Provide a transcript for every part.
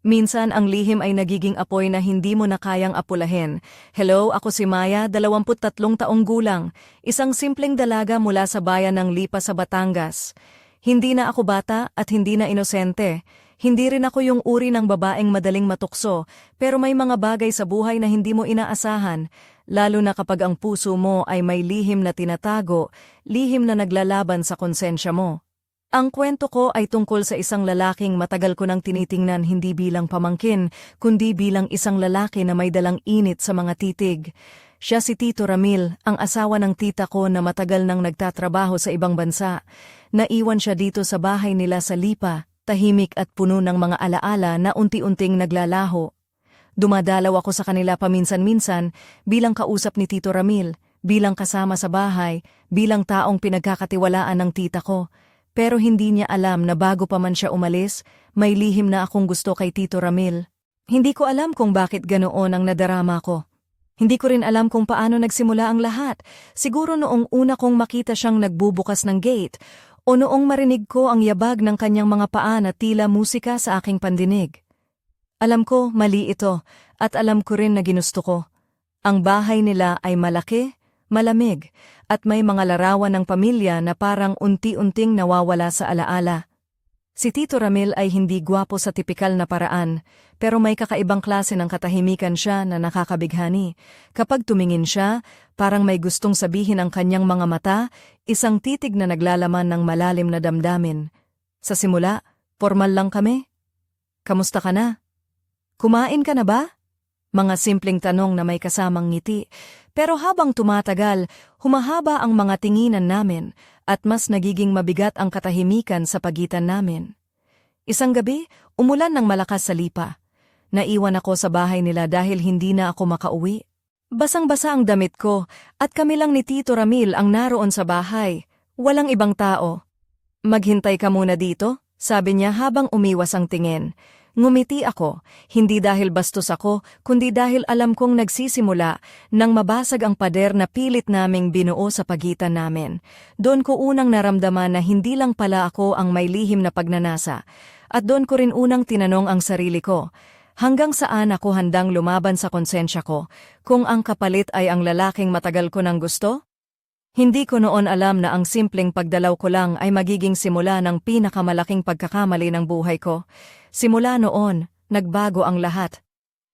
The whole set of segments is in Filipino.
Minsan ang lihim ay nagiging apoy na hindi mo na kayang apulahin. Hello, ako si Maya, 23 taong gulang, isang simpleng dalaga mula sa bayan ng Lipa sa Batangas. Hindi na ako bata at hindi na inosente. Hindi rin ako yung uri ng babaeng madaling matukso, pero may mga bagay sa buhay na hindi mo inaasahan, lalo na kapag ang puso mo ay may lihim na tinatago, lihim na naglalaban sa konsensya mo. Ang kwento ko ay tungkol sa isang lalaking matagal ko nang tinitingnan hindi bilang pamangkin, kundi bilang isang lalaki na may dalang init sa mga titig. Siya si Tito Ramil, ang asawa ng tita ko na matagal nang nagtatrabaho sa ibang bansa. Naiwan siya dito sa bahay nila sa Lipa, tahimik at puno ng mga alaala na unti-unting naglalaho. Dumadalaw ako sa kanila paminsan-minsan bilang kausap ni Tito Ramil, bilang kasama sa bahay, bilang taong pinagkakatiwalaan ng tita ko. Pero hindi niya alam na bago pa man siya umalis, may lihim na akong gusto kay Tito Ramil. Hindi ko alam kung bakit ganoon ang nadarama ko. Hindi ko rin alam kung paano nagsimula ang lahat. Siguro noong una kong makita siyang nagbubukas ng gate, o noong marinig ko ang yabag ng kanyang mga paa na tila musika sa aking pandinig. Alam ko, mali ito, at alam ko rin na ginusto ko. Ang bahay nila ay malaki, malamig, at may mga larawan ng pamilya na parang unti-unting nawawala sa alaala. Si Tito Ramil ay hindi gwapo sa tipikal na paraan, pero may kakaibang klase ng katahimikan siya na nakakabighani. Kapag tumingin siya, parang may gustong sabihin ang kanyang mga mata, isang titig na naglalaman ng malalim na damdamin. Sa simula, formal lang kami. Kamusta ka na? Kumain ka na ba? Mga simpleng tanong na may kasamang ngiti. Pero habang tumatagal, humahaba ang mga tinginan namin at mas nagiging mabigat ang katahimikan sa pagitan namin. Isang gabi, umulan ng malakas sa Lipa. Naiwan ako sa bahay nila dahil hindi na ako makauwi. Basang-basa ang damit ko at kami lang ni Tito Ramil ang naroon sa bahay. Walang ibang tao. Maghintay ka muna dito, sabi niya habang umiwas ang tingin. Ngumiti ako, hindi dahil bastos ako, kundi dahil alam kong nagsisimula nang mabasag ang pader na pilit naming binuo sa pagitan namin. Doon ko unang naramdaman na hindi lang pala ako ang may lihim na pagnanasa. At doon ko rin unang tinanong ang sarili ko, hanggang saan ako handang lumaban sa konsensya ko, kung ang kapalit ay ang lalaking matagal ko nang gusto? Hindi ko noon alam na ang simpleng pagdalaw ko lang ay magiging simula ng pinakamalaking pagkakamali ng buhay ko. Simula noon, nagbago ang lahat.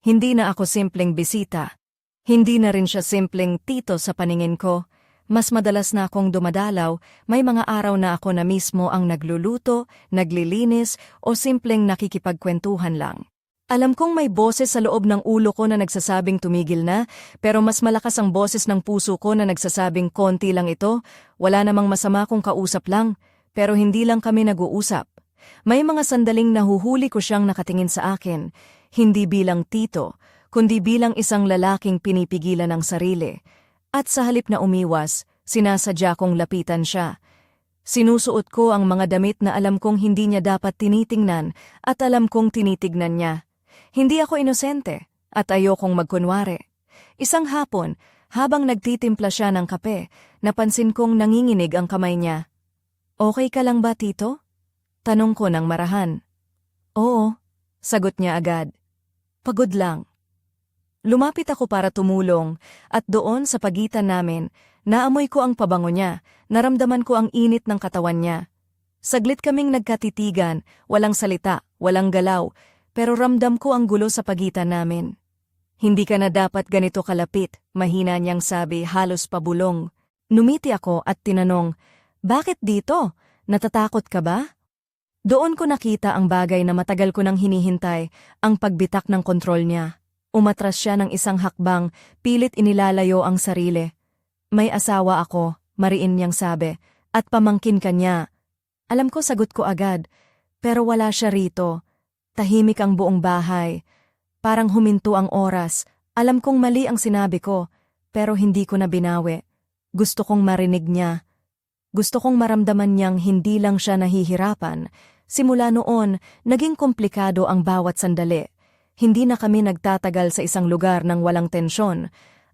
Hindi na ako simpleng bisita. Hindi na rin siya simpleng tito sa paningin ko. Mas madalas na akong dumadalaw, may mga araw na ako na mismo ang nagluluto, naglilinis o simpleng nakikipagkwentuhan lang. Alam kong may boses sa loob ng ulo ko na nagsasabing tumigil na, pero mas malakas ang boses ng puso ko na nagsasabing konti lang ito, wala namang masama kung kausap lang, pero hindi lang kami nag-uusap. May mga sandaling nahuhuli ko siyang nakatingin sa akin, hindi bilang tito, kundi bilang isang lalaking pinipigilan ng sarili. At sa halip na umiwas, sinasadya kong lapitan siya. Sinusuot ko ang mga damit na alam kong hindi niya dapat tinitingnan at alam kong tinitignan niya. Hindi ako inosente at ayokong magkunwari. Isang hapon, habang nagtitimpla siya ng kape, napansin kong nanginginig ang kamay niya. Okay ka lang ba, Tito? Tanong ko ng marahan. Oo, sagot niya agad. Pagod lang. Lumapit ako para tumulong at doon sa pagitan namin, naamoy ko ang pabango niya, naramdaman ko ang init ng katawan niya. Saglit kaming nagkatitigan, walang salita, walang galaw, pero ramdam ko ang gulo sa pagitan namin. Hindi ka na dapat ganito kalapit, mahina niyang sabi halos pabulong. Numiti ako at tinanong, bakit dito? Natatakot ka ba? Doon ko nakita ang bagay na matagal ko nang hinihintay, ang pagbitak ng kontrol niya. Umatras siya ng isang hakbang, pilit inilalayo ang sarili. May asawa ako, mariin niyang sabi, at pamangkin ka niya. Alam ko sagot ko agad, pero wala siya rito. Tahimik ang buong bahay. Parang huminto ang oras. Alam kong mali ang sinabi ko, pero hindi ko na binawi. Gusto kong marinig niya. Gusto kong maramdaman niyang hindi lang siya nahihirapan. Simula noon, naging komplikado ang bawat sandali. Hindi na kami nagtatagal sa isang lugar ng walang tensyon.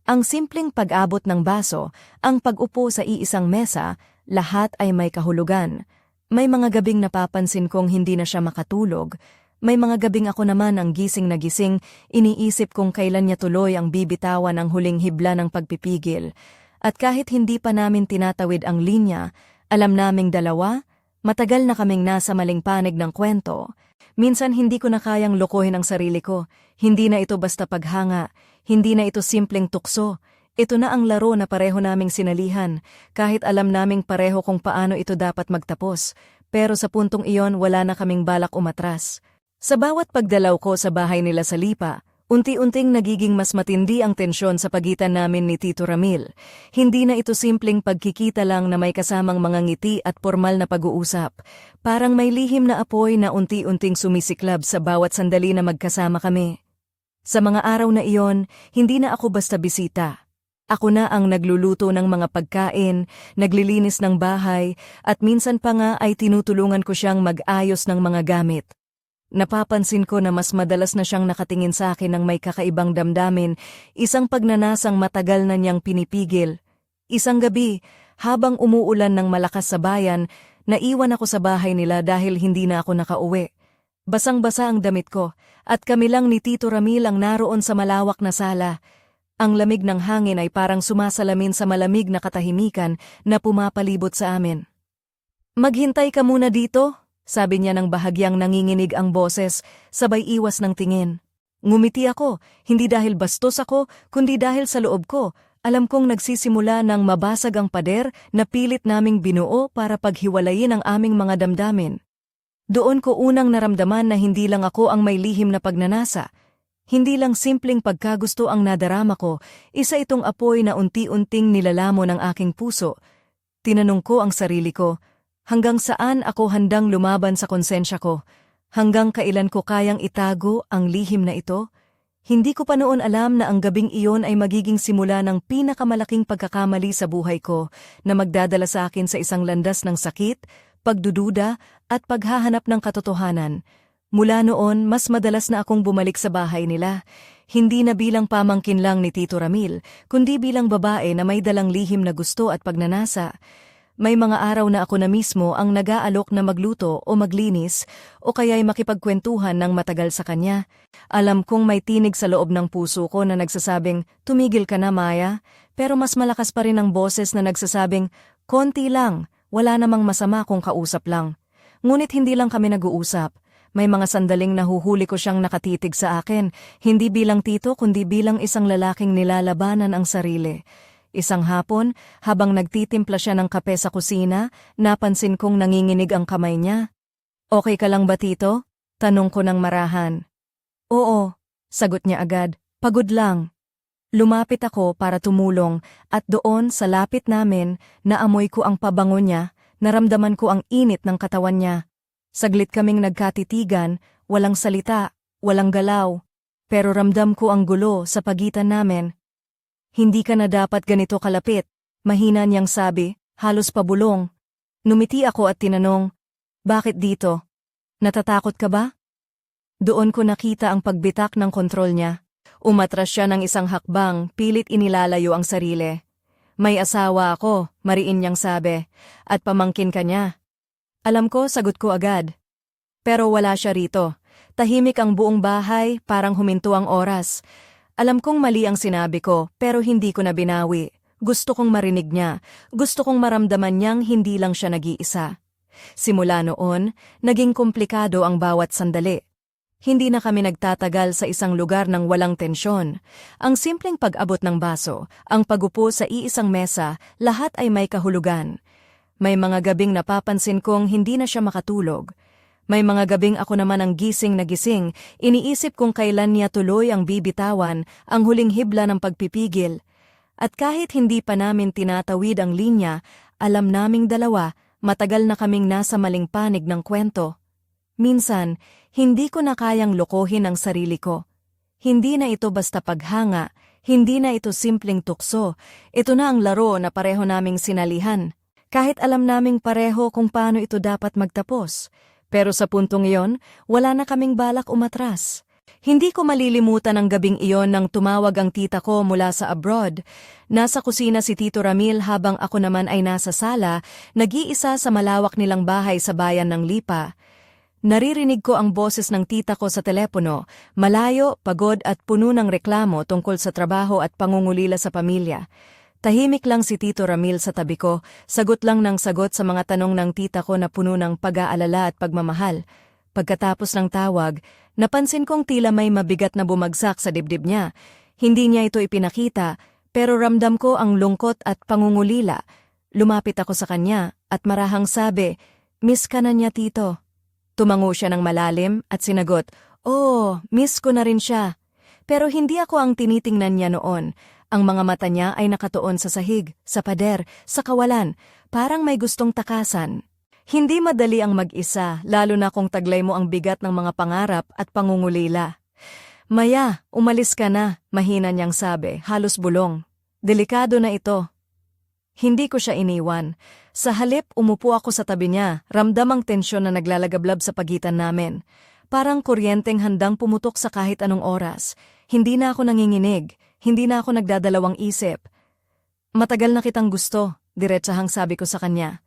Ang simpleng pag-abot ng baso, ang pag-upo sa iisang mesa, lahat ay may kahulugan. May mga gabing napapansin kong hindi na siya makatulog. May mga gabing ako naman ang gising na gising, iniisip kung kailan niya tuloy ang bibitawan ang huling hibla ng pagpipigil. At kahit hindi pa namin tinatawid ang linya, alam naming dalawa, matagal na kaming nasa maling panig ng kwento. Minsan hindi ko na kayang lokohin ang sarili ko. Hindi na ito basta paghanga, hindi na ito simpleng tukso. Ito na ang laro na pareho naming sinalihan, kahit alam naming pareho kung paano ito dapat magtapos. Pero sa puntong iyon wala na kaming balak umatras. Sa bawat pagdalaw ko sa bahay nila sa Lipa, unti-unting nagiging mas matindi ang tensyon sa pagitan namin ni Tito Ramil. Hindi na ito simpleng pagkikita lang na may kasamang mga ngiti at formal na pag-uusap. Parang may lihim na apoy na unti-unting sumisiklab sa bawat sandali na magkasama kami. Sa mga araw na iyon, hindi na ako basta bisita. Ako na ang nagluluto ng mga pagkain, naglilinis ng bahay, at minsan pa nga ay tinutulungan ko siyang mag-ayos ng mga gamit. Napapansin ko na mas madalas na siyang nakatingin sa akin ng may kakaibang damdamin, isang pagnanasang matagal na niyang pinipigil. Isang gabi, habang umuulan ng malakas sa bayan, naiwan ako sa bahay nila dahil hindi na ako nakauwi. Basang-basa ang damit ko, at kami lang ni Tito Ramil ang naroon sa malawak na sala. Ang lamig ng hangin ay parang sumasalamin sa malamig na katahimikan na pumapalibot sa amin. "Maghintay ka muna dito," sabi niya nang bahagyang nanginginig ang boses, sabay iwas ng tingin. Ngumiti ako, hindi dahil bastos ako, kundi dahil sa loob ko. Alam kong nagsisimula ng mabasag ang pader na pilit naming binuo para paghiwalayin ang aming mga damdamin. Doon ko unang naramdaman na hindi lang ako ang may lihim na pagnanasa. Hindi lang simpleng pagkagusto ang nadarama ko, isa itong apoy na unti-unting nilalamo ng aking puso. Tinanong ko ang sarili ko, hanggang saan ako handang lumaban sa konsensya ko? Hanggang kailan ko kayang itago ang lihim na ito? Hindi ko pa noon alam na ang gabing iyon ay magiging simula ng pinakamalaking pagkakamali sa buhay ko na magdadala sa akin sa isang landas ng sakit, pagdududa at paghahanap ng katotohanan. Mula noon, mas madalas na akong bumalik sa bahay nila. Hindi na bilang pamangkin lang ni Tito Ramil, kundi bilang babae na may dalang lihim na gusto at pagnanasa. May mga araw na ako na mismo ang nag-aalok na magluto o maglinis o kaya'y makipagkwentuhan ng matagal sa kanya. Alam kong may tinig sa loob ng puso ko na nagsasabing, "Tumigil ka na, Maya." Pero mas malakas pa rin ang boses na nagsasabing, "Konti lang, wala namang masama kung kausap lang." Ngunit hindi lang kami nag-uusap. May mga sandaling nahuhuli ko siyang nakatitig sa akin, hindi bilang tito kundi bilang isang lalaking nilalabanan ang sarili. Isang hapon, habang nagtitimpla siya ng kape sa kusina, napansin kong nanginginig ang kamay niya. "Okay ka lang ba, Tito?" Tanong ko ng marahan. "Oo," sagot niya agad. "Pagod lang." Lumapit ako para tumulong at doon sa lapit namin, naamoy ko ang pabango niya, naramdaman ko ang init ng katawan niya. Saglit kaming nagkatitigan, walang salita, walang galaw. Pero ramdam ko ang gulo sa pagitan namin. "Hindi ka na dapat ganito kalapit," mahina niyang sabi, halos pabulong. Numiti ako at tinanong, "Bakit dito? Natatakot ka ba?" Doon ko nakita ang pagbitak ng kontrol niya. Umatras siya ng isang hakbang, pilit inilalayo ang sarili. "May asawa ako," mariin niyang sabi, "at pamangkin ka niya." Alam ko, sagot ko agad. Pero wala siya rito. Tahimik ang buong bahay, parang huminto ang oras. Alam kong mali ang sinabi ko, pero hindi ko na binawi. Gusto kong marinig niya. Gusto kong maramdaman niyang hindi lang siya nag-iisa. Simula noon, naging komplikado ang bawat sandali. Hindi na kami nagtatagal sa isang lugar ng walang tensyon. Ang simpleng pag-abot ng baso, ang pagupo sa iisang mesa, lahat ay may kahulugan. May mga gabing napapansin kong hindi na siya makatulog. May mga gabing ako naman ang gising na gising, iniisip kung kailan niya tuloy ang bibitawan, ang huling hibla ng pagpipigil. At kahit hindi pa namin tinatawid ang linya, alam naming dalawa, matagal na kaming nasa maling panig ng kwento. Minsan, hindi ko na kayang lokohin ang sarili ko. Hindi na ito basta paghanga, hindi na ito simpleng tukso, ito na ang laro na pareho naming sinalihan. Kahit alam naming pareho kung paano ito dapat magtapos. Pero sa puntong iyon, wala na kaming balak umatras. Hindi ko malilimutan ang gabing iyon nang tumawag ang tita ko mula sa abroad. Nasa kusina si Tito Ramil habang ako naman ay nasa sala, nag-iisa sa malawak nilang bahay sa bayan ng Lipa. Naririnig ko ang boses ng tita ko sa telepono, malayo, pagod at puno ng reklamo tungkol sa trabaho at pangungulila sa pamilya. Tahimik lang si Tito Ramil sa tabi ko, sagot lang ng sagot sa mga tanong ng tita ko na puno ng pag-aalala at pagmamahal. Pagkatapos ng tawag, napansin kong tila may mabigat na bumagsak sa dibdib niya. Hindi niya ito ipinakita, pero ramdam ko ang lungkot at pangungulila. Lumapit ako sa kanya at marahang sabi, "Miss ka na niya, Tito." Tumango siya ng malalim at sinagot, "Oh, miss ko na rin siya." Pero hindi ako ang tinitingnan niya noon. Ang mga mata niya ay nakatuon sa sahig, sa pader, sa kawalan, parang may gustong takasan. Hindi madali ang mag-isa, lalo na kung taglay mo ang bigat ng mga pangarap at pangungulila. "Maya, umalis ka na," mahina niyang sabi, halos bulong. "Delikado na ito." Hindi ko siya iniwan. Sa halip, umupo ako sa tabi niya, ramdam ang tensyon na naglalagablab sa pagitan namin. Parang kuryenteng handang pumutok sa kahit anong oras. Hindi na ako nanginginig, hindi na ako nagdadalawang isip. "Matagal na kitang gusto," diretsahang sabi ko sa kanya.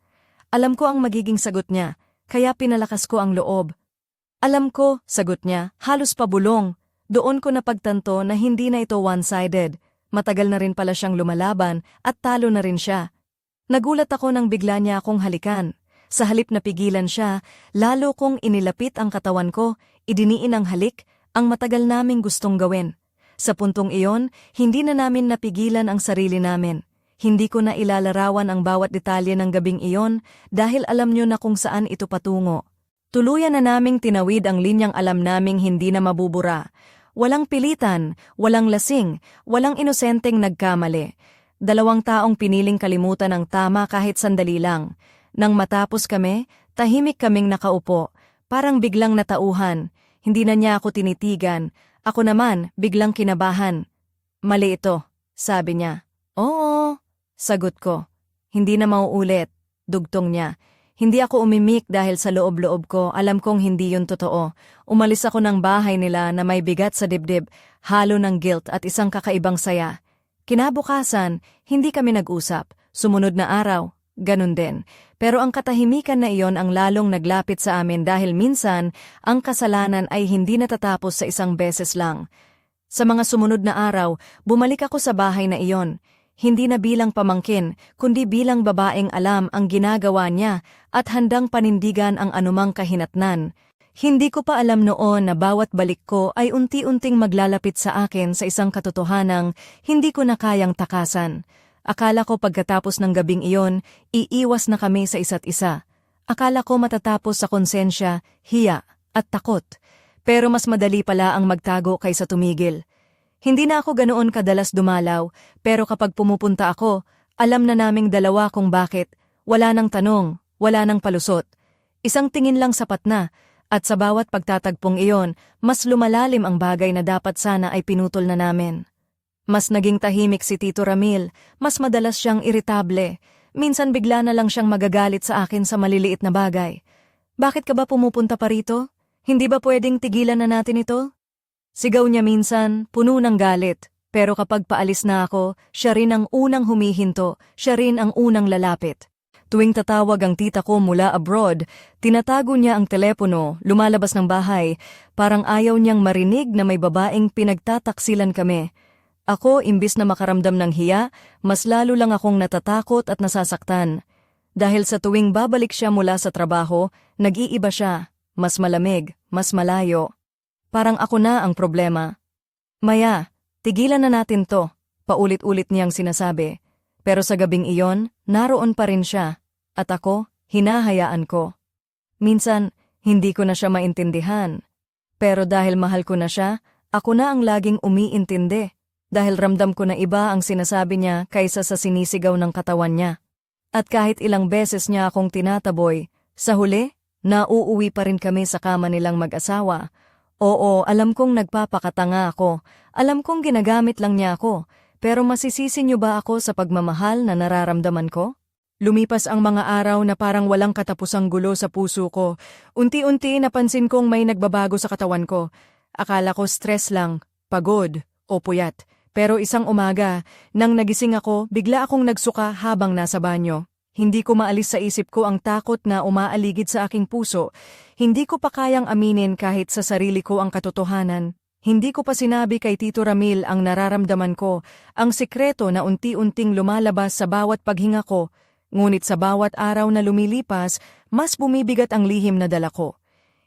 Alam ko ang magiging sagot niya, kaya pinalakas ko ang loob. "Alam ko," sagot niya, halos pabulong. Doon ko napagtanto na hindi na ito one-sided. Matagal na rin pala siyang lumalaban at talo na rin siya. Nagulat ako nang bigla niya akong halikan. Sa halip na pigilan siya, lalo kong inilapit ang katawan ko, idiniin ang halik, ang matagal naming gustong gawin. Sa puntong iyon, hindi na namin napigilan ang sarili namin. Hindi ko na ilalarawan ang bawat detalye ng gabing iyon dahil alam niyo na kung saan ito patungo. Tuluyan na naming tinawid ang linyang alam naming hindi na mabubura. Walang pilitan, walang lasing, walang inosenteng nagkamali. 2 taong piniling kalimutan ang tama kahit sandali lang. Nang matapos kami, tahimik kaming nakaupo, parang biglang natauhan. Hindi na niya ako tinitigan. Ako naman, biglang kinabahan. "Mali ito," sabi niya. "Oo," sagot ko. "Hindi na mauulit," dugtong niya. Hindi ako umimik dahil sa loob-loob ko, alam kong hindi yun totoo. Umalis ako ng bahay nila na may bigat sa dibdib, halo ng guilt at isang kakaibang saya. Kinabukasan, hindi kami nag-usap. Sumunod na araw, ganun din. Pero ang katahimikan na iyon ang lalong naglapit sa amin dahil minsan, ang kasalanan ay hindi natatapos sa isang beses lang. Sa mga sumunod na araw, bumalik ako sa bahay na iyon. Hindi na bilang pamangkin, kundi bilang babaeng alam ang ginagawa niya at handang panindigan ang anumang kahinatnan. Hindi ko pa alam noon na bawat balik ko ay unti-unting maglalapit sa akin sa isang katotohanang hindi ko na kayang takasan. Akala ko pagkatapos ng gabing iyon, iiwas na kami sa isa't isa. Akala ko matatapos sa konsensya, hiya at takot. Pero mas madali pala ang magtago kaysa tumigil. Hindi na ako ganoon kadalas dumalaw, pero kapag pumupunta ako, alam na naming dalawa kung bakit. Wala nang tanong, wala nang palusot. Isang tingin lang sapat na. At sa bawat pagtatagpong iyon, mas lumalalim ang bagay na dapat sana ay pinutol na namin. Mas naging tahimik si Tito Ramil, mas madalas siyang iritable. Minsan bigla na lang siyang magagalit sa akin sa maliliit na bagay. "Bakit ka ba pumupunta pa rito? Hindi ba pwedeng tigilan na natin ito?" Sigaw niya minsan, puno ng galit. Pero kapag paalis na ako, siya rin ang unang humihinto, siya rin ang unang lalapit. Tuwing tatawag ang tita ko mula abroad, tinatago niya ang telepono, lumalabas ng bahay, parang ayaw niyang marinig na may babaeng pinagtataksilan kami. Ako, imbis na makaramdam ng hiya, mas lalo lang akong natatakot at nasasaktan. Dahil sa tuwing babalik siya mula sa trabaho, nag-iiba siya, mas malamig, mas malayo. Parang ako na ang problema. "Maya, tigilan na natin to," paulit-ulit niyang sinasabi. Pero sa gabing iyon, naroon pa rin siya. At ako, hinahayaan ko. Minsan, hindi ko na siya maintindihan. Pero dahil mahal ko na siya, ako na ang laging umiintindi. Dahil ramdam ko na iba ang sinasabi niya kaysa sa sinisigaw ng katawan niya. At kahit ilang beses niya akong tinataboy, sa huli, nauuwi pa rin kami sa kama nilang mag-asawa. Oo, alam kong nagpapakatanga ako. Alam kong ginagamit lang niya ako. Pero masisisi niyo ba ako sa pagmamahal na nararamdaman ko? Lumipas ang mga araw na parang walang katapusang gulo sa puso ko. Unti-unti napansin kong may nagbabago sa katawan ko. Akala ko stress lang, pagod, o puyat. Pero isang umaga, nang nagising ako, bigla akong nagsuka habang nasa banyo. Hindi ko maalis sa isip ko ang takot na umaaligid sa aking puso. Hindi ko pa kayang aminin kahit sa sarili ko ang katotohanan. Hindi ko pa sinabi kay Tito Ramil ang nararamdaman ko, ang sikreto na unti-unting lumalabas sa bawat paghinga ko. Ngunit sa bawat araw na lumilipas, mas bumibigat ang lihim na dala ko.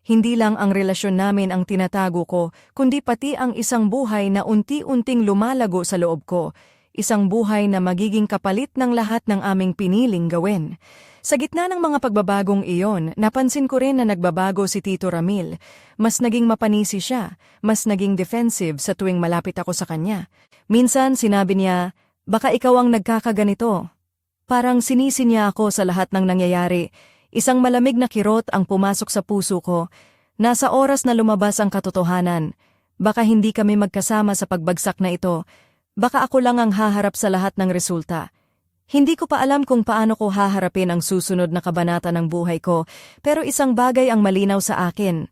Hindi lang ang relasyon namin ang tinatago ko, kundi pati ang isang buhay na unti-unting lumalago sa loob ko. Isang buhay na magiging kapalit ng lahat ng aming piniling gawin. Sa gitna ng mga pagbabagong iyon, napansin ko rin na nagbabago si Tito Ramil. Mas naging mapanisi siya, mas naging defensive sa tuwing malapit ako sa kanya. Minsan sinabi niya, baka ikaw ang nagkakaganito. Parang sinisi niya ako sa lahat ng nangyayari. Isang malamig na kirot ang pumasok sa puso ko. Nasa oras na lumabas ang katotohanan. Baka hindi kami magkasama sa pagbagsak na ito. Baka ako lang ang haharap sa lahat ng resulta. Hindi ko pa alam kung paano ko haharapin ang susunod na kabanata ng buhay ko, pero isang bagay ang malinaw sa akin.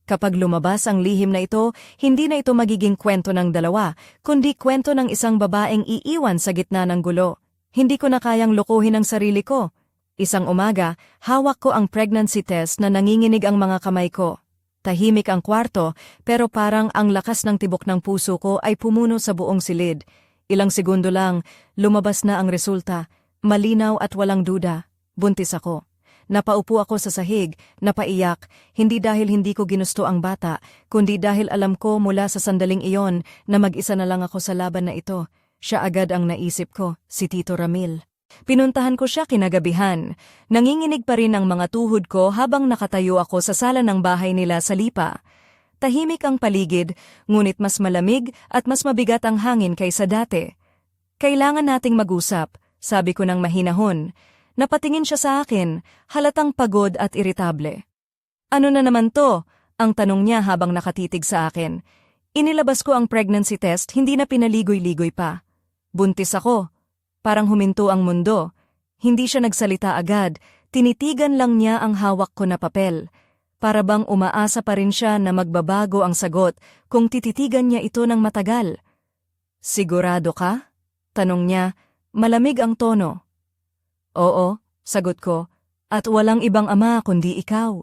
Kapag lumabas ang lihim na ito, hindi na ito magiging kwento ng dalawa, kundi kwento ng isang babaeng iiwan sa gitna ng gulo. Hindi ko na kayang lokohin ang sarili ko. Isang umaga, hawak ko ang pregnancy test na nanginginig ang mga kamay ko. Tahimik ang kwarto, pero parang ang lakas ng tibok ng puso ko ay pumuno sa buong silid. Ilang segundo lang, lumabas na ang resulta. Malinaw at walang duda. Buntis ako. Napaupo ako sa sahig, napaiyak, hindi dahil hindi ko ginusto ang bata, kundi dahil alam ko mula sa sandaling iyon na mag-isa na lang ako sa laban na ito. Siya agad ang naisip ko, si Tito Ramil. Pinuntahan ko siya kinagabihan. Nanginginig pa rin ang mga tuhod ko habang nakatayo ako sa sala ng bahay nila sa Lipa. Tahimik ang paligid, ngunit mas malamig at mas mabigat ang hangin kaysa dati. Kailangan nating mag-usap, sabi ko ng mahinahon. Napatingin siya sa akin, halatang pagod at iritable. Ano na naman to? Ang tanong niya habang nakatitig sa akin. Inilabas ko ang pregnancy test, hindi na pinaligoy-ligoy pa. Buntis ako. Parang huminto ang mundo. Hindi siya nagsalita agad, tinitigan lang niya ang hawak ko na papel. Para bang umaasa pa rin siya na magbabago ang sagot kung tititigan niya ito ng matagal. Sigurado ka? Tanong niya, malamig ang tono. Oo, sagot ko, at walang ibang ama kundi ikaw.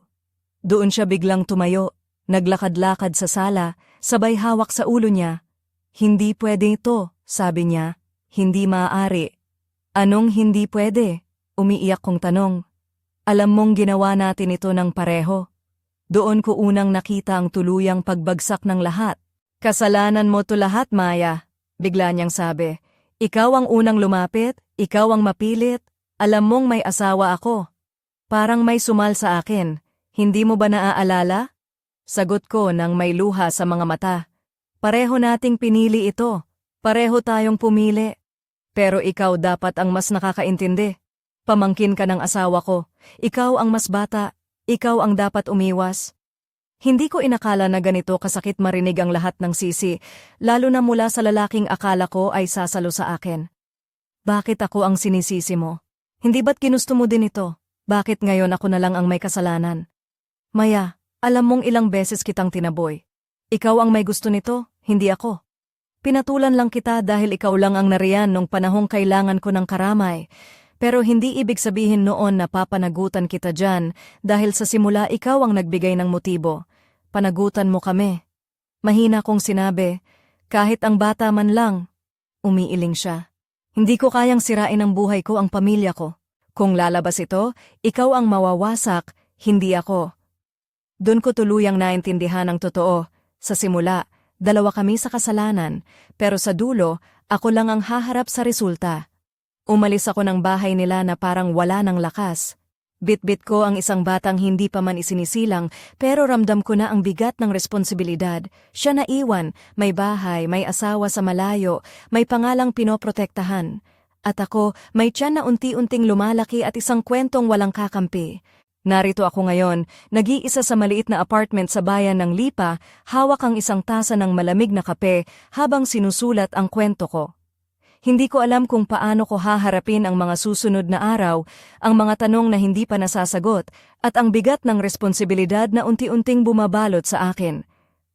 Doon siya biglang tumayo, naglakad-lakad sa sala, sabay hawak sa ulo niya. Hindi pwede ito, sabi niya. Hindi maaari. Anong hindi pwede? Umiiyak kong tanong. Alam mong ginawa natin ito ng pareho. Doon ko unang nakita ang tuluyang pagbagsak ng lahat. Kasalanan mo to lahat, Maya. Bigla niyang sabi. Ikaw ang unang lumapit, ikaw ang mapilit. Alam mong may asawa ako. Parang may sumal sa akin. Hindi mo ba naaalala? Sagot ko nang may luha sa mga mata. Pareho nating pinili ito. Pareho tayong pumili. Pero ikaw dapat ang mas nakakaintindi. Pamangkin ka ng asawa ko. Ikaw ang mas bata. Ikaw ang dapat umiwas. Hindi ko inakala na ganito kasakit marinig ang lahat ng sisi, lalo na mula sa lalaking akala ko ay sasalo sa akin. Bakit ako ang sinisisi mo? Hindi ba't ginusto mo din ito? Bakit ngayon ako na lang ang may kasalanan? Maya, alam mong ilang beses kitang tinaboy. Ikaw ang may gusto nito, hindi ako. Pinatulan lang kita dahil ikaw lang ang nariyan nung panahong kailangan ko ng karamay. Pero hindi ibig sabihin noon na papanagutan kita dyan dahil sa simula ikaw ang nagbigay ng motibo. Panagutan mo kami. Mahina kong sinabi, kahit ang bata man lang. Umiiling siya. Hindi ko kayang sirain ang buhay ko, ang pamilya ko. Kung lalabas ito, ikaw ang mawawasak, hindi ako. Doon ko tuluyang naintindihan ang totoo. Sa simula, dalawa kami sa kasalanan, pero sa dulo, ako lang ang haharap sa resulta. Umalis ako ng bahay nila na parang wala ng lakas. Bit-bit ko ang isang batang hindi pa man isinisilang, pero ramdam ko na ang bigat ng responsibilidad. Siya naiwan, may bahay, may asawa sa malayo, may pangalang pinoprotektahan. At ako, may tiyan na unti-unting lumalaki at isang kwentong walang kakampi. Narito ako ngayon, nag-iisa sa maliit na apartment sa bayan ng Lipa, hawak ang isang tasa ng malamig na kape habang sinusulat ang kwento ko. Hindi ko alam kung paano ko haharapin ang mga susunod na araw, ang mga tanong na hindi pa nasasagot, at ang bigat ng responsibilidad na unti-unting bumabalot sa akin.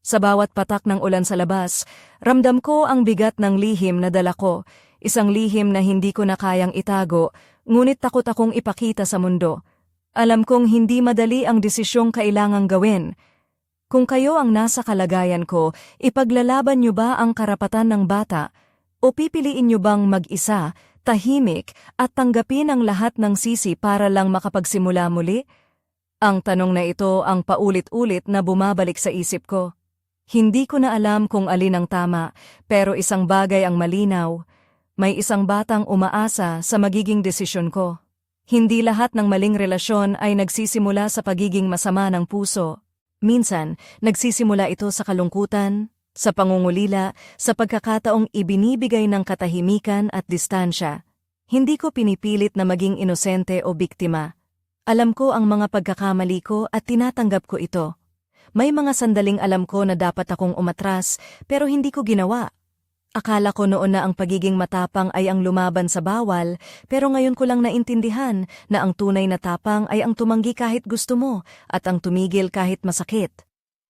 Sa bawat patak ng ulan sa labas, ramdam ko ang bigat ng lihim na dala ko, isang lihim na hindi ko na kayang itago, Ngunit takot akong ipakita sa mundo. Alam kong hindi madali ang desisyong kailangang gawin. Kung kayo ang nasa kalagayan ko, ipaglalaban niyo ba ang karapatan ng bata? O pipiliin niyo bang mag-isa, tahimik, at tanggapin ang lahat ng sisi para lang makapagsimula muli? Ang tanong na ito ang paulit-ulit na bumabalik sa isip ko. Hindi ko na alam kung alin ang tama, pero isang bagay ang malinaw. May isang batang umaasa sa magiging desisyon ko. Hindi lahat ng maling relasyon ay nagsisimula sa pagiging masama ng puso. Minsan, nagsisimula ito sa kalungkutan, sa pangungulila, sa pagkakataong ibinibigay ng katahimikan at distansya. Hindi ko pinipilit na maging inosente o biktima. Alam ko ang mga pagkakamali ko at tinatanggap ko ito. May mga sandaling alam ko na dapat akong umatras, pero hindi ko ginawa. Akala ko noon na ang pagiging matapang ay ang lumaban sa bawal, pero ngayon ko lang naintindihan na ang tunay na tapang ay ang tumanggi kahit gusto mo at ang tumigil kahit masakit.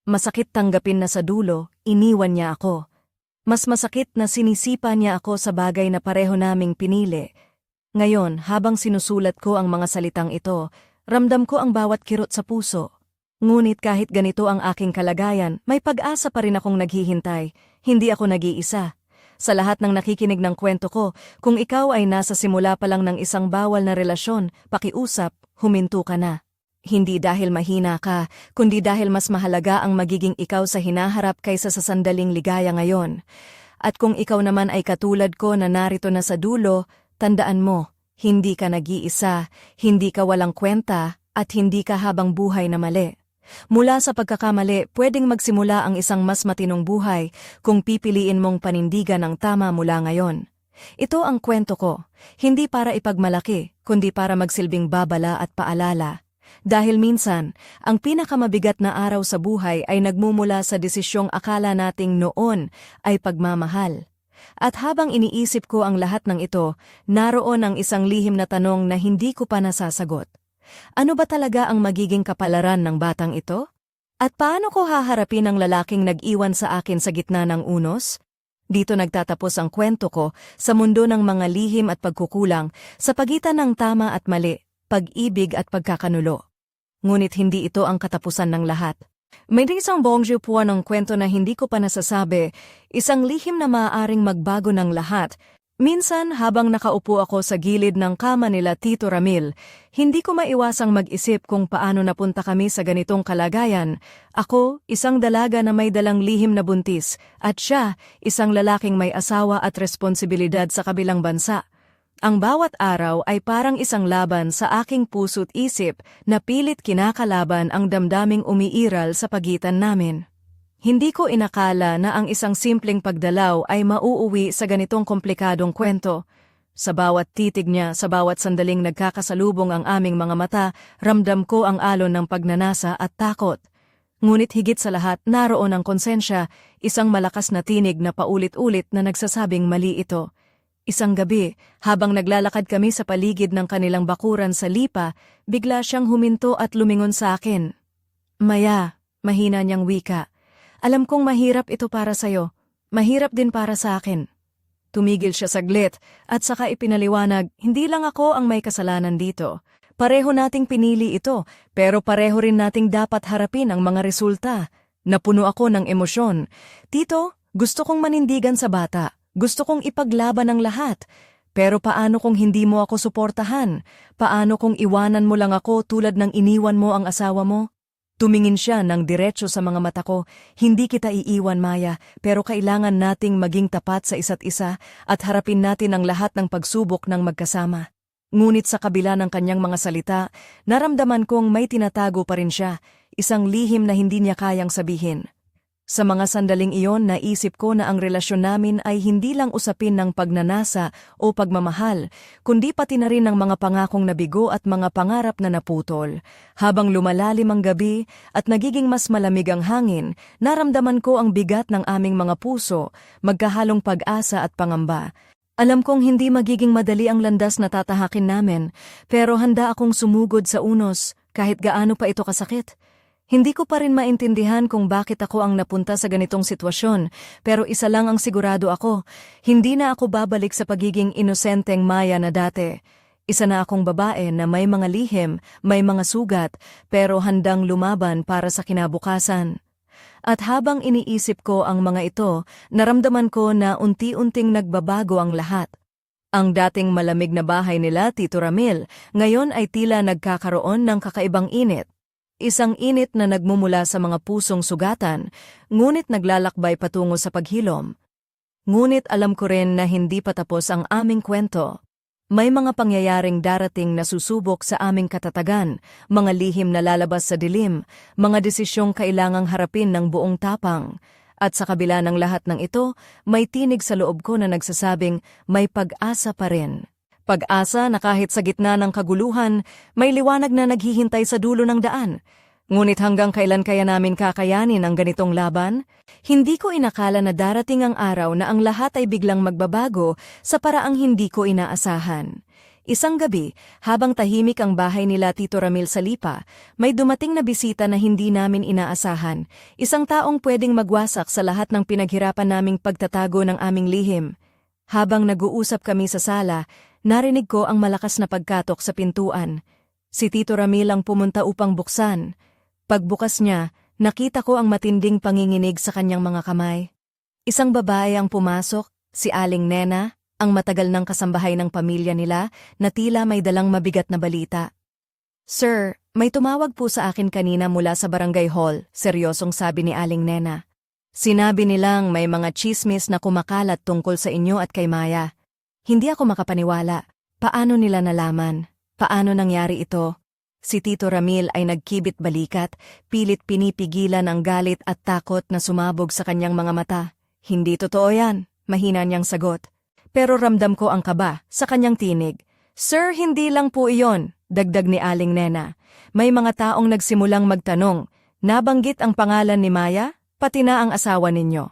Masakit tanggapin na sa dulo, iniwan niya ako. Mas masakit na sinisipa niya ako sa bagay na pareho naming pinili. Ngayon, habang sinusulat ko ang mga salitang ito, ramdam ko ang bawat kirot sa puso. Ngunit kahit ganito ang aking kalagayan, may pag-asa pa rin akong naghihintay. Hindi ako nag-iisa. Sa lahat ng nakikinig ng kwento ko, kung ikaw ay nasa simula pa lang ng isang bawal na relasyon, pakiusap, huminto ka na. Hindi dahil mahina ka, kundi dahil mas mahalaga ang magiging ikaw sa hinaharap kaysa sa sandaling ligaya ngayon. At kung ikaw naman ay katulad ko na narito na sa dulo, tandaan mo, hindi ka nag-iisa, hindi ka walang kwenta, at hindi ka habang buhay na mali. Mula sa pagkakamali, pwedeng magsimula ang isang mas matinong buhay kung pipiliin mong panindigan ang tama mula ngayon. Ito ang kwento ko, hindi para ipagmalaki, kundi para magsilbing babala at paalala. Dahil minsan, ang pinakamabigat na araw sa buhay ay nagmumula sa desisyong akala nating noon ay pagmamahal. At habang iniisip ko ang lahat ng ito, naroon ang isang lihim na tanong na hindi ko pa nasasagot. Ano ba talaga ang magiging kapalaran ng batang ito? At paano ko haharapin ang lalaking nag-iwan sa akin sa gitna ng unos? Dito nagtatapos ang kwento ko sa mundo ng mga lihim at pagkukulang sa pagitan ng tama at mali, pag-ibig at pagkakanulo. Ngunit hindi ito ang katapusan ng lahat. May isang bonjour po ng kwento na hindi ko pa nasasabi, isang lihim na maaaring magbago ng lahat. Minsan habang nakaupo ako sa gilid ng kama nila Tito Ramil, hindi ko maiwasang mag-isip kung paano napunta kami sa ganitong kalagayan. Ako, isang dalaga na may dalang lihim na buntis, at siya, isang lalaking may asawa at responsibilidad sa kabilang bansa. Ang bawat araw ay parang isang laban sa aking puso't isip na pilit kinakalaban ang damdaming umiiral sa pagitan namin. Hindi ko inakala na ang isang simpleng pagdalaw ay mauuwi sa ganitong komplikadong kwento. Sa bawat titig niya, sa bawat sandaling nagkakasalubong ang aming mga mata, ramdam ko ang alon ng pagnanasa at takot. Ngunit higit sa lahat, naroon ang konsensya, isang malakas na tinig na paulit-ulit na nagsasabing mali ito. Isang gabi, habang naglalakad kami sa paligid ng kanilang bakuran sa Lipa, bigla siyang huminto at lumingon sa akin. "Maya," mahina niyang wika. "Alam kong mahirap ito para sa'yo. Mahirap din para sa akin." Tumigil siya saglit at saka ipinaliwanag, hindi lang ako ang may kasalanan dito. Pareho nating pinili ito, pero pareho rin nating dapat harapin ang mga resulta. Napuno ako ng emosyon. "Tito, gusto kong manindigan sa bata. Gusto kong ipaglaban ang lahat. Pero paano kung hindi mo ako suportahan? Paano kung iwanan mo lang ako tulad ng iniwan mo ang asawa mo?" Tumingin siya ng diretso sa mga mata ko. "Hindi kita iiwan, Maya, pero kailangan nating maging tapat sa isa't isa at harapin natin ang lahat ng pagsubok ng magkasama." Ngunit sa kabila ng kanyang mga salita, naramdaman kong may tinatago pa rin siya, isang lihim na hindi niya kayang sabihin. Sa mga sandaling iyon, naisip ko na ang relasyon namin ay hindi lang usapin ng pagnanasa o pagmamahal, kundi pati na rin ng mga pangakong nabigo at mga pangarap na naputol. Habang lumalalim ang gabi at nagiging mas malamig ang hangin, naramdaman ko ang bigat ng aming mga puso, magkahalong pag-asa at pangamba. Alam kong hindi magiging madali ang landas na tatahakin namin, pero handa akong sumugod sa unos, kahit gaano pa ito kasakit. Hindi ko pa rin maintindihan kung bakit ako ang napunta sa ganitong sitwasyon, pero isa lang ang sigurado ako, hindi na ako babalik sa pagiging inosenteng Maya na dati. Isa na akong babae na may mga lihim, may mga sugat, pero handang lumaban para sa kinabukasan. At habang iniisip ko ang mga ito, naramdaman ko na unti-unting nagbabago ang lahat. Ang dating malamig na bahay nila, Tito Ramil, ngayon ay tila nagkakaroon ng kakaibang init. Isang init na nagmumula sa mga pusong sugatan, ngunit naglalakbay patungo sa paghilom. Ngunit alam ko rin na hindi pa tapos ang aming kwento. May mga pangyayaring darating na susubok sa aming katatagan, mga lihim na lalabas sa dilim, mga desisyong kailangang harapin ng buong tapang. At sa kabila ng lahat ng ito, may tinig sa loob ko na nagsasabing may pag-asa pa rin. Pag-asa na kahit sa gitna ng kaguluhan, may liwanag na naghihintay sa dulo ng daan. Ngunit hanggang kailan kaya namin kakayanin ang ganitong laban? Hindi ko inakala na darating ang araw na ang lahat ay biglang magbabago sa paraang hindi ko inaasahan. Isang gabi, habang tahimik ang bahay nila Tito Ramil sa Lipa, may dumating na bisita na hindi namin inaasahan. Isang taong pwedeng magwasak sa lahat ng pinaghirapan naming pagtatago ng aming lihim. Habang nag-uusap kami sa sala, narinig ko ang malakas na pagkatok sa pintuan. Si Tito Ramil ang pumunta upang buksan. Pagbukas niya, nakita ko ang matinding panginginig sa kanyang mga kamay. Isang babae ang pumasok, si Aling Nena, ang matagal ng kasambahay ng pamilya nila na tila may dalang mabigat na balita. "Sir, may tumawag po sa akin kanina mula sa barangay hall," seryosong sabi ni Aling Nena. "Sinabi nilang may mga tsismis na kumakalat tungkol sa inyo at kay Maya." Hindi ako makapaniwala. Paano nila nalaman? Paano nangyari ito? Si Tito Ramil ay nagkibit balikat, pilit pinipigilan ang galit at takot na sumabog sa kanyang mga mata. "Hindi totoo yan," mahina niyang sagot. Pero ramdam ko ang kaba sa kanyang tinig. "Sir, hindi lang po iyon," dagdag ni Aling Nena. "May mga taong nagsimulang magtanong, nabanggit ang pangalan ni Maya, pati na ang asawa ninyo."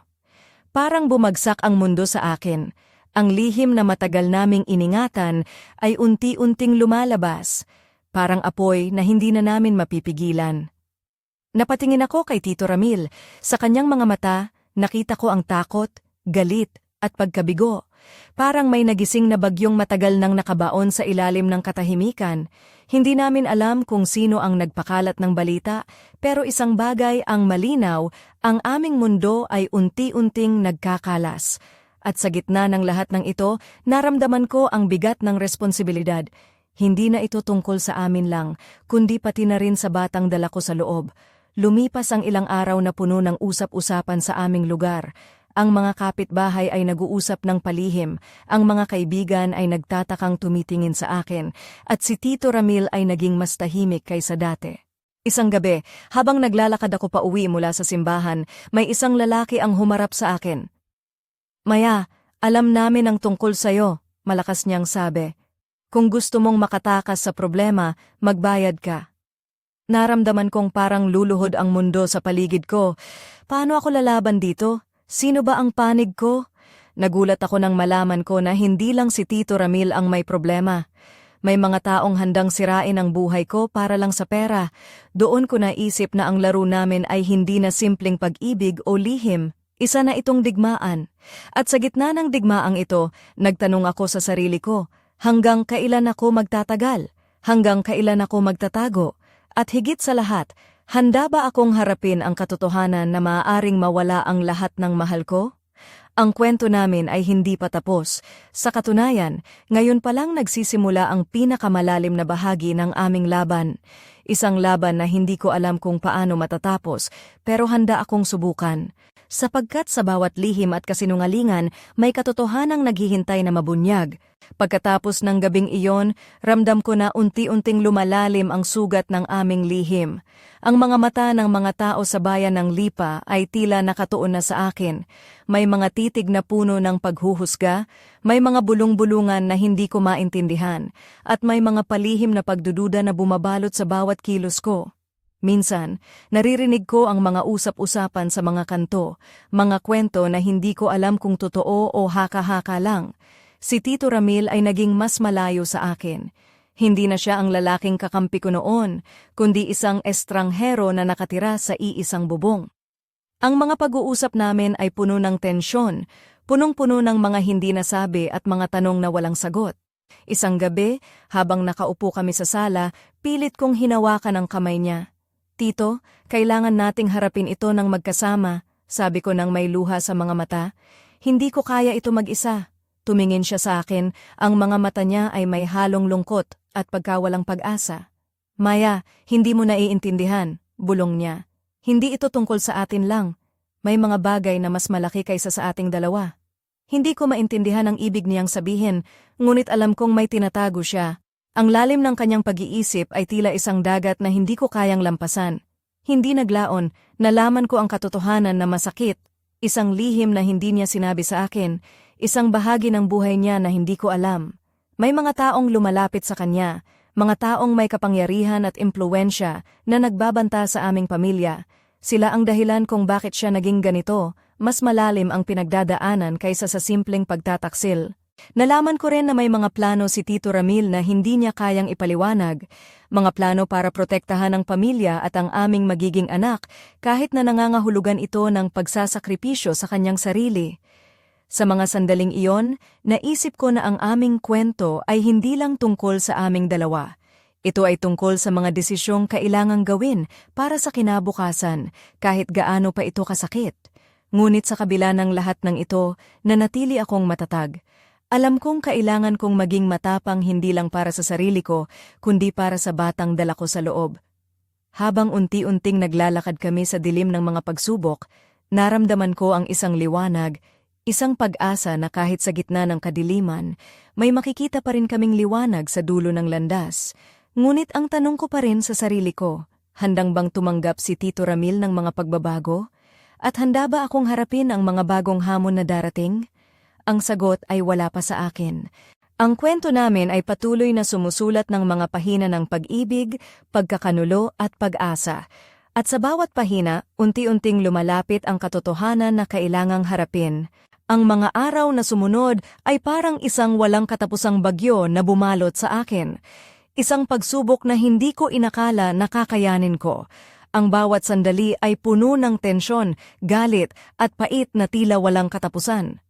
Parang bumagsak ang mundo sa akin. Ang lihim na matagal naming iningatan ay unti-unting lumalabas. Parang apoy na hindi na namin mapipigilan. Napatingin ako kay Tito Ramil. Sa kanyang mga mata, nakita ko ang takot, galit, at pagkabigo. Parang may nagising na bagyong matagal nang nakabaon sa ilalim ng katahimikan. Hindi namin alam kung sino ang nagpakalat ng balita, pero isang bagay ang malinaw, ang aming mundo ay unti-unting nagkakalas. At sa gitna ng lahat ng ito, naramdaman ko ang bigat ng responsibilidad. Hindi na ito tungkol sa amin lang, kundi pati na rin sa batang dala ko sa loob. Lumipas ang ilang araw na puno ng usap-usapan sa aming lugar. Ang mga kapitbahay ay nag-uusap ng palihim, ang mga kaibigan ay nagtatakang tumitingin sa akin, at si Tito Ramil ay naging mas tahimik kaysa dati. Isang gabi, habang naglalakad ako pa uwi mula sa simbahan, may isang lalaki ang humarap sa akin. "Maya, alam namin ang tungkol sa'yo," malakas niyang sabi. "Kung gusto mong makatakas sa problema, magbayad ka." Naramdaman kong parang luluhod ang mundo sa paligid ko. Paano ako lalaban dito? Sino ba ang panig ko? Nagulat ako nang malaman ko na hindi lang si Tito Ramil ang may problema. May mga taong handang sirain ang buhay ko para lang sa pera. Doon ko naisip na ang laro namin ay hindi na simpleng pag-ibig o lihim. Isa na itong digmaan. At sa gitna ng digmaang ito, nagtanong ako sa sarili ko, hanggang kailan ako magtatagal? Hanggang kailan ako magtatago? At higit sa lahat, handa ba akong harapin ang katotohanan na maaaring mawala ang lahat ng mahal ko? Ang kwento namin ay hindi pa tapos. Sa katunayan, ngayon pa lang nagsisimula ang pinakamalalim na bahagi ng aming laban. Isang laban na hindi ko alam kung paano matatapos, pero handa akong subukan. Sapagkat sa bawat lihim at kasinungalingan, may katotohanang naghihintay na mabunyag. Pagkatapos ng gabing iyon, ramdam ko na unti-unting lumalalim ang sugat ng aming lihim. Ang mga mata ng mga tao sa bayan ng Lipa ay tila nakatuon na sa akin. May mga titig na puno ng paghuhusga, may mga bulong-bulungan na hindi ko maintindihan, at may mga palihim na pagdududa na bumabalot sa bawat kilos ko. Minsan, naririnig ko ang mga usap-usapan sa mga kanto, mga kwento na hindi ko alam kung totoo o haka-haka lang. Si Tito Ramil ay naging mas malayo sa akin. Hindi na siya ang lalaking kakampi ko noon, kundi isang estranghero na nakatira sa iisang bubong. Ang mga pag-uusap namin ay puno ng tensyon, punong-puno ng mga hindi nasabi at mga tanong na walang sagot. Isang gabi, habang nakaupo kami sa sala, pilit kong hinawakan ang kamay niya. Tito, kailangan nating harapin ito ng magkasama, sabi ko nang may luha sa mga mata. Hindi ko kaya ito mag-isa. Tumingin siya sa akin, ang mga mata niya ay may halong lungkot at pagkawalang pag-asa. Maya, hindi mo naiintindihan, bulong niya. Hindi ito tungkol sa atin lang. May mga bagay na mas malaki kaysa sa ating dalawa. Hindi ko maintindihan ang ibig niyang sabihin, ngunit alam kong may tinatago siya. Ang lalim ng kanyang pag-iisip ay tila isang dagat na hindi ko kayang lampasan. Hindi naglaon, nalaman ko ang katotohanan na masakit, isang lihim na hindi niya sinabi sa akin, isang bahagi ng buhay niya na hindi ko alam. May mga taong lumalapit sa kanya, mga taong may kapangyarihan at impluwensya na nagbabanta sa aming pamilya. Sila ang dahilan kung bakit siya naging ganito, mas malalim ang pinagdadaanan kaysa sa simpleng pagtataksil. Nalaman ko rin na may mga plano si Tito Ramil na hindi niya kayang ipaliwanag, mga plano para protektahan ang pamilya at ang aming magiging anak kahit na nangangahulugan ito ng pagsasakripisyo sa kanyang sarili. Sa mga sandaling iyon, naisip ko na ang aming kwento ay hindi lang tungkol sa aming dalawa. Ito ay tungkol sa mga desisyong kailangang gawin para sa kinabukasan kahit gaano pa ito kasakit. Ngunit sa kabila ng lahat ng ito, nanatili akong matatag. Alam kong kailangan kong maging matapang hindi lang para sa sarili ko, kundi para sa batang dala ko sa loob. Habang unti-unting naglalakad kami sa dilim ng mga pagsubok, naramdaman ko ang isang liwanag, isang pag-asa na kahit sa gitna ng kadiliman, may makikita pa rin kaming liwanag sa dulo ng landas. Ngunit ang tanong ko pa rin sa sarili ko, handang bang tumanggap si Tito Ramil ng mga pagbabago? At handa ba akong harapin ang mga bagong hamon na darating? Ang sagot ay wala pa sa akin. Ang kwento namin ay patuloy na sumusulat ng mga pahina ng pag-ibig, pagkakanulo at pag-asa. At sa bawat pahina, unti-unting lumalapit ang katotohanan na kailangang harapin. Ang mga araw na sumunod ay parang isang walang katapusang bagyo na bumalot sa akin. Isang pagsubok na hindi ko inakala na kakayanin ko. Ang bawat sandali ay puno ng tensyon, galit at pait na tila walang katapusan.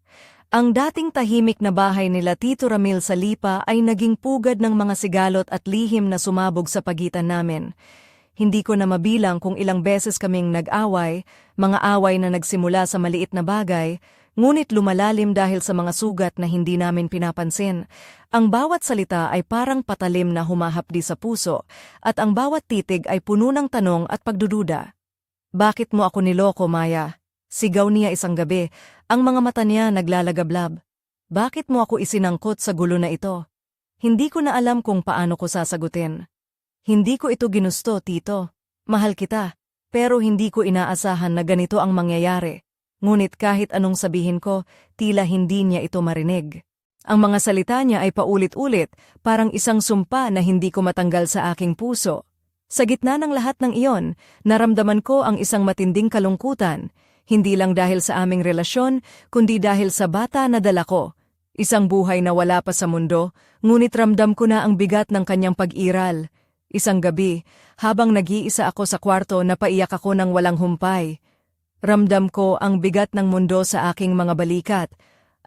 Ang dating tahimik na bahay nila Tito Ramil sa Lipa ay naging pugad ng mga sigalot at lihim na sumabog sa pagitan namin. Hindi ko na mabilang kung ilang beses kaming nag-away, mga away na nagsimula sa maliit na bagay, ngunit lumalalim dahil sa mga sugat na hindi namin pinapansin. Ang bawat salita ay parang patalim na humahapdi sa puso, at ang bawat titig ay puno ng tanong at pagdududa. Bakit mo ako niloko, Maya? Sigaw niya isang gabi, ang mga mata niya naglalagablab. Bakit mo ako isinangkot sa gulo na ito? Hindi ko na alam kung paano ko sasagutin. Hindi ko ito ginusto, Tito. Mahal kita, pero hindi ko inaasahan na ganito ang mangyayari. Ngunit kahit anong sabihin ko, tila hindi niya ito marinig. Ang mga salita niya ay paulit-ulit, parang isang sumpa na hindi ko matanggal sa aking puso. Sa gitna ng lahat ng iyon, naramdaman ko ang isang matinding kalungkutan, hindi lang dahil sa aming relasyon, kundi dahil sa bata na dala ko. Isang buhay na wala pa sa mundo, ngunit ramdam ko na ang bigat ng kanyang pag-iral. Isang gabi, habang nag-iisa ako sa kwarto, napaiyak ako ng walang humpay. Ramdam ko ang bigat ng mundo sa aking mga balikat.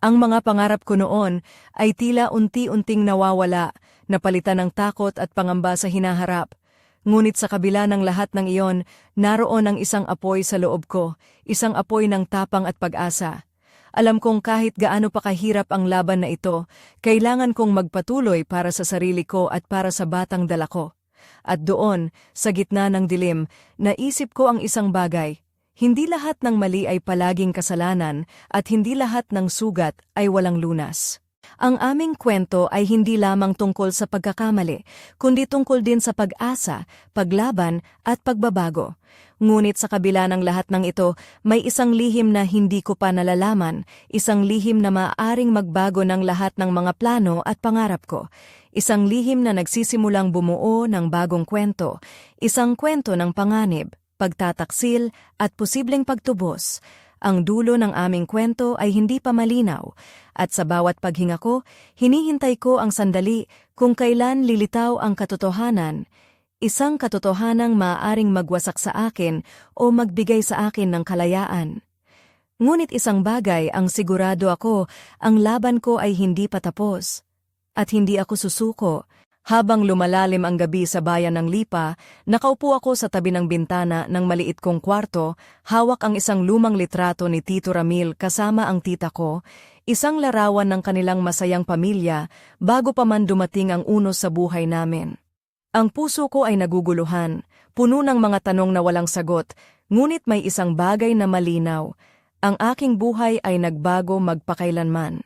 Ang mga pangarap ko noon ay tila unti-unting nawawala, napalitan ng takot at pangamba sa hinaharap. Ngunit sa kabila ng lahat ng iyon, naroon ang isang apoy sa loob ko, isang apoy ng tapang at pag-asa. Alam kong kahit gaano pa kahirap ang laban na ito, kailangan kong magpatuloy para sa sarili ko at para sa batang dala ko. At doon, sa gitna ng dilim, naisip ko ang isang bagay. Hindi lahat ng mali ay palaging kasalanan at hindi lahat ng sugat ay walang lunas. Ang aming kwento ay hindi lamang tungkol sa pagkakamali, kundi tungkol din sa pag-asa, paglaban at pagbabago. Ngunit sa kabila ng lahat ng ito, may isang lihim na hindi ko pa nalalaman, isang lihim na maaaring magbago ng lahat ng mga plano at pangarap ko. Isang lihim na nagsisimulang bumuo ng bagong kwento, isang kwento ng panganib, pagtataksil at posibleng pagtubos. Ang dulo ng aming kwento ay hindi pa malinaw, at sa bawat paghinga ko, hinihintay ko ang sandali kung kailan lilitaw ang katotohanan, isang katotohanang maaaring magwasak sa akin o magbigay sa akin ng kalayaan. Ngunit isang bagay ang sigurado ako, ang laban ko ay hindi pa tapos. At hindi ako susuko. Habang lumalalim ang gabi sa bayan ng Lipa, nakaupo ako sa tabi ng bintana ng maliit kong kwarto, hawak ang isang lumang litrato ni Tito Ramil kasama ang tita ko, isang larawan ng kanilang masayang pamilya bago pa man dumating ang unos sa buhay namin. Ang puso ko ay naguguluhan, puno ng mga tanong na walang sagot, ngunit may isang bagay na malinaw. Ang aking buhay ay nagbago magpakailanman.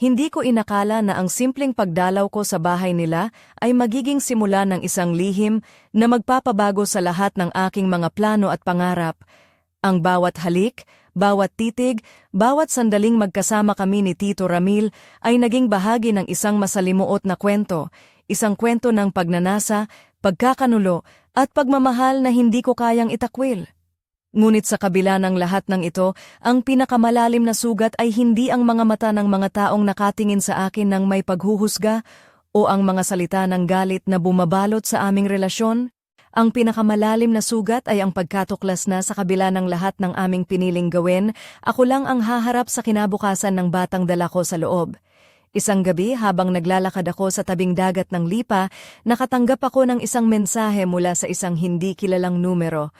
Hindi ko inakala na ang simpleng pagdalaw ko sa bahay nila ay magiging simula ng isang lihim na magpapabago sa lahat ng aking mga plano at pangarap. Ang bawat halik, bawat titig, bawat sandaling magkasama kami ni Tito Ramil ay naging bahagi ng isang masalimuot na kwento, isang kwento ng pagnanasa, pagkakanulo at pagmamahal na hindi ko kayang itakwil. Ngunit sa kabila ng lahat ng ito, ang pinakamalalim na sugat ay hindi ang mga mata ng mga taong nakatingin sa akin ng may paghuhusga o ang mga salita ng galit na bumabalot sa aming relasyon. Ang pinakamalalim na sugat ay ang pagkatuklas na sa kabila ng lahat ng aming piniling gawin, ako lang ang haharap sa kinabukasan ng batang dala ko sa loob. Isang gabi habang naglalakad ako sa tabing dagat ng Lipa, nakatanggap ako ng isang mensahe mula sa isang hindi kilalang numero.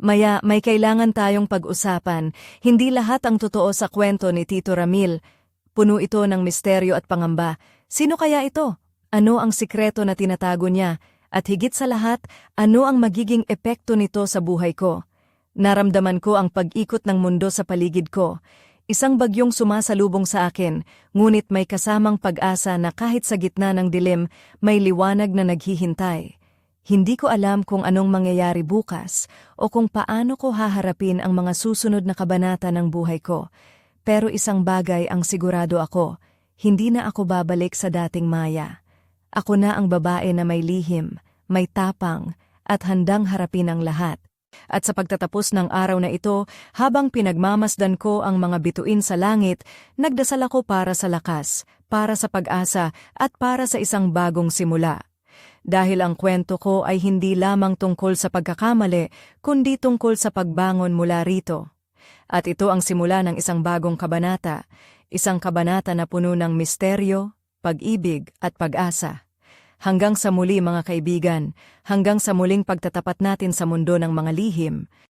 Maya, may kailangan tayong pag-usapan. Hindi lahat ang totoo sa kwento ni Tito Ramil. Puno ito ng misteryo at pangamba. Sino kaya ito? Ano ang sikreto na tinatago niya? At higit sa lahat, ano ang magiging epekto nito sa buhay ko? Naramdaman ko ang pag-ikot ng mundo sa paligid ko. Isang bagyong sumasalubong sa akin, ngunit may kasamang pag-asa na kahit sa gitna ng dilim, may liwanag na naghihintay. Hindi ko alam kung anong mangyayari bukas o kung paano ko haharapin ang mga susunod na kabanata ng buhay ko. Pero isang bagay ang sigurado ako, hindi na ako babalik sa dating Maya. Ako na ang babae na may lihim, may tapang, at handang harapin ang lahat. At sa pagtatapos ng araw na ito, habang pinagmamasdan ko ang mga bituin sa langit, nagdasal ako para sa lakas, para sa pag-asa, at para sa isang bagong simula. Dahil ang kwento ko ay hindi lamang tungkol sa pagkakamali, kundi tungkol sa pagbangon mula rito. At ito ang simula ng isang bagong kabanata, isang kabanata na puno ng misteryo, pag-ibig at pag-asa. Hanggang sa muli mga kaibigan, hanggang sa muling pagtatapat natin sa mundo ng mga lihim,